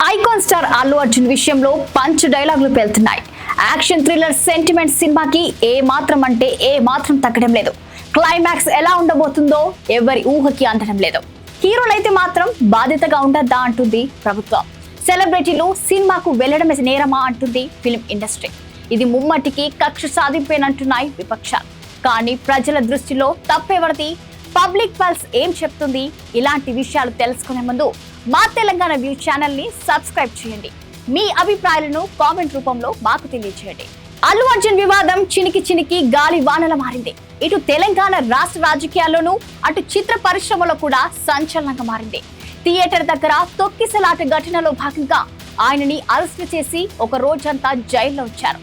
Icon star Allu Arjun విషయంలో punch డైలాగులు పేలుతున్నాయి. Action thriller sentiment సినిమాకి ఏ మాత్రం తగ్గడం లేదు. క్లైమాక్స్ ఎలా ఉండబోతుందో ఎవరి ఊహకి అందడం లేదు. హీరోలైతే మాత్రం బాధ్యతగా ఉండద్దా అంటుంది ప్రభుత్వం. సెలబ్రిటీలు సినిమాకు వెళ్లడమే నేరమా అంటుంది ఫిల్మ్ ఇండస్ట్రీ. ఇది ముమ్మటికి కక్ష సాధింపేనంటున్నాయి విపక్షాలు. కానీ ప్రజల దృష్టిలో తప్పెవరిది? పబ్లిక్ పల్స్ ఏం చెప్తుంది? ఇలాంటి విషయాలు తెలుసుకునే ముందు మా తెలంగాణ వ్యూ ఛానల్ ని సబ్స్క్రైబ్ చేయండి. మీ అభిప్రాయాలను కామెంట్ రూపంలో మాకు తెలియజేయండి. అల్లు అర్జున్ వివాదం చినికి గాలి వానల మారింది. ఇటు తెలంగాణ రాష్ట్ర రాజకీయాల్లోనూ అటు చిత్ర పరిశ్రమలో కూడా సంచలనంగా మారింది. థియేటర్ దగ్గర తొక్కిసలాట ఘటనలో భాగంగా ఆయనని అరెస్ట్ చేసి ఒక రోజంతా జైల్లో ఉంచారు.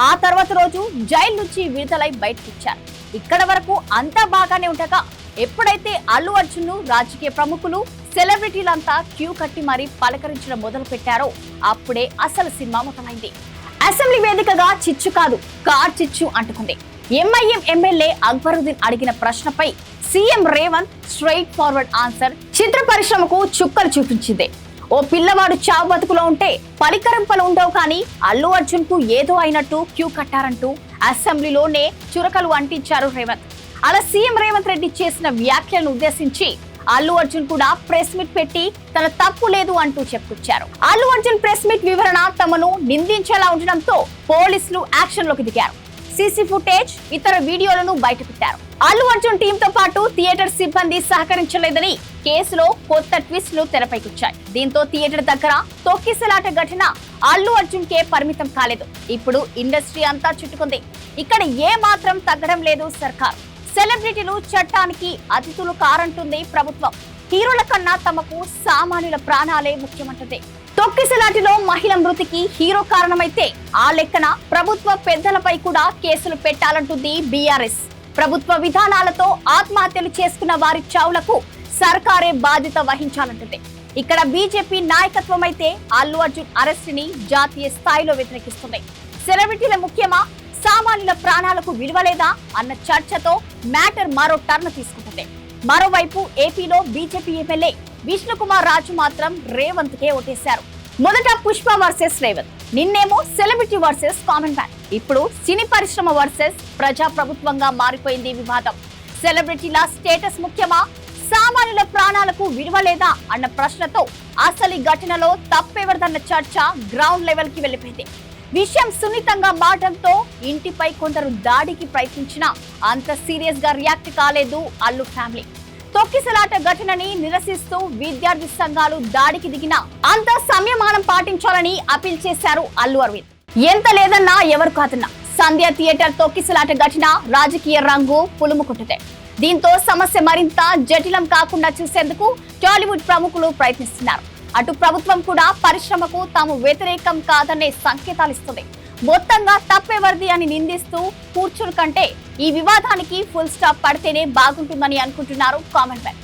ఆ తర్వాత రోజు జైలు నుంచి విడుదలై బయటకు వచ్చారు. ఇక్కడ వరకు అంతా బాగానే ఉండగా ఎప్పుడైతే అల్లు అర్జున్ ను రాజకీయ ప్రముఖులు సెలబ్రిటీలంతా క్యూ కట్టి మరీ పలకరించడం మొదలు పెట్టారో అప్పుడే అసలు సినిమా మొదలైంది. అసెంబ్లీ వేదికగా చిచ్చు కాదు కార్ చిచ్చు అంటుకుంది. ఎంఐఎం ఎమ్మెల్యే అక్బరుద్దీన్ అడిగిన ప్రశ్నపై CM Revanth straight forward answer చిత్ర పరిశ్రమకు చుక్కలు చూపించింది. ఓ పిల్లవాడు చావు బతుకులో ఉంటే పలికరింపలు ఉండవు, కానీ అల్లు అర్జున్ కు ఏదో అయినట్టు క్యూ కట్టారంటూ అసెంబ్లీలోనే చురకలు అంటించారు రేవంత్. అలా సీఎం రేవంత్ రెడ్డి చేసిన వ్యాఖ్యలను ఉద్దేశించి అల్లు అర్జున్ కూడా ప్రెస్ మీట్ పెట్టి తన తప్పు లేదు అంటూ చెప్పుకొచ్చారు. అల్లు అర్జున్ ప్రెస్ మీట్ వివరణ తమను నిందించేలా ఉండడంతో పోలీసులు యాక్షన్ లోకి దిగారు. సీసీ ఫుటేజ్, ఇతర వీడియోలను బయటపెట్టారు. అల్లు అర్జున్ టీమ్ తో పాటు థియేటర్ సిబ్బంది సహకరించలేదని కేసులో కొత్త ట్విస్టులు తెరపైకొచ్చాయి. దీంతో థియేటర్ దగ్గర తొక్కిసలాట ఘటన అల్లు అర్జున్ కే పరిమితం కాలేదు. ఇప్పుడు ఇండస్ట్రీ అంతా చుట్టుకుంది. ఇక్కడ ఏ మాత్రం తగ్గడం లేదు సర్కార్. సెలబ్రిటీలు చట్టానికి అతిథులు కారంటుంది ప్రభుత్వం. హీరోల కన్నా తమకు సామాన్యుల ప్రాణాలే ముఖ్యమంటుంది. తొక్కిసలాటిలో మహిళ మృతికి హీరో కారణమైతే ఆ లెక్కన ప్రభుత్వ పెద్దలపై కూడా కేసులు పెట్టాలంటుంది బీఆర్ఎస్. ప్రభుత్వ విధానాలతో ఆత్మహత్యలు చేసుకున్న వారి చావులకు సర్కారే బాధ్యత వహించాలంటుంది. ఇక్కడ బీజేపీ నాయకత్వం అయితే అల్లు అర్జున్ అరెస్ట్ ని జాతీయ స్థాయిలో వ్యతిరేకిస్తుంది. సెలబ్రిటీల ముఖ్యమా, సామాన్యుల ప్రాణాలకు విలువలేదా అన్న చర్చతో మ్యాటర్ మరో టర్న్ తీసుకుంటుంది. మరోవైపు ఏపీలో బీజేపీ ఎమ్మెల్యే విష్ణుకుమార్ రాజు మాత్రం రేవంత్ కే ఓటేశారు. మొదట పుష్ప వర్సెస్ రేవంత్, నిన్నేమో సెలబ్రిటీ వర్సెస్ కామన్ మ్యాన్, ఇప్పుడు సినీ పరిశ్రమ వర్సెస్ ప్రజా ప్రభుత్వంగా మారిపోయింది వివాదం. సెలబ్రిటీల స్టేటస్ ముఖ్యమా, సామాన్యుల ప్రాణాలకు విలువలేదా అన్న ప్రశ్నతో అసలు ఈ ఘటనలో తప్పెవరిదన్న చర్చ గ్రౌండ్ లెవెల్ కి వెళ్లిపోయింది. విషయం సున్నితంగా మారడంతో ఇంటిపై కొందరు దాడికి ప్రయత్నించినా అంత సీరియస్ గా రియాక్ట్ కాలేదు అల్లు ఫ్యామిలీ. తొక్కిసలాట ఘటనని నిరసిస్తూ విద్యార్థి సంఘాలు దాడికి దిగినా అంత సంయమానం పాటించాలని అపీల్ చేశారు అల్లు అరవింద్. ఎంత లేదన్నా ఎవరు కాదన్నా సంధ్య థియేటర్ తొక్కిసలాట ఘటన రాజకీయ రంగు పులుముకుంటుంది. దీంతో సమస్య మరింత జటిలం కాకుండా చూసేందుకు టాలీవుడ్ ప్రముఖులు ప్రయత్నిస్తున్నారు. అటు ప్రభుత్వం కూడా పరిశ్రమకు తాము వ్యతిరేకం కాదనే సంకేతాలు ఇస్తుంది. మొత్తంగా తప్పెవరిది అని నిందిస్తూ కూర్చుని కంటే ఈ వివాదానికి ఫుల్ స్టాప్ పడితేనే బాగుంటుందని అనుకుంటున్నారు కామెంట్ మ్యాన్.